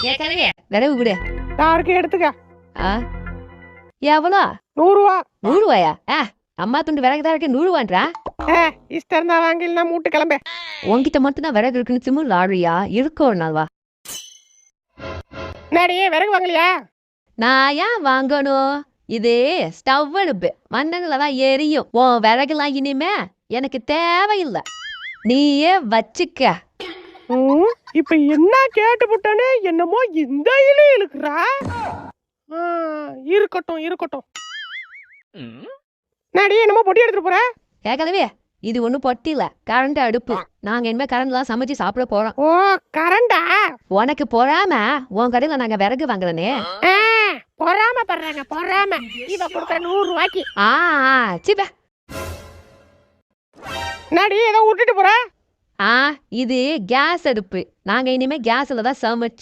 ஏற்கனவே விரவு விடு. யாருக்கு எடுத்துக்க. ஆ எவ்வளோ? 100 ரூபா. 100 ரூபாயா? அம்மா துண்டு விறகு தான் இருக்கு 100 ரூபான்றா? இஷ்டம் இருந்தா வாங்கினா மூட்டு கிளம்பு. உன்கிட்ட மட்டும் தான் விறகு இருக்குன்னு திமிரு ஆடுறியா? இருக்கோ ஒரு நாள் வா. என்னடி விறகு வாங்கலையா? நான் ஏன் வாங்கணும்? இது ஸ்டவ் அடுப்பு, மண்ணெண்ணில் தான் எரியும். உன் விறகுலாம் இனிமே எனக்கு தேவையில்லை, நீயே வச்சுக்க. இப்ப என்ன கேட்டு புட்டானே என்னமோ இந்த இலு இழுக்குறா. இருக்கட்டும் இருக்கட்டும். நாடி என்னமோ பொடி எடுத்துட்டு போற? கேட்கலவே, இது ஒன்றும் பொட்டி இல்ல, கரண்ட் அடுப்பு. நாங்க இனிமே கரண்ட்லாம் சமைச்சு சாப்பிட போறோம். ஓ கரண்டா? உனக்கு பொறாம உன் கடையில நாங்க விறகு வாங்குறனே. பொறாம பண்றாங்க பொறாம. இவ கொடுக்குற 100 ரூபாய்க்கு. சிப்ப. நாடி ஏதோ விட்டுட்டு போற? இது கேஸ் அடுப்பு. நாங்க இனிமே கேஸ்ல தான் சமைச்சு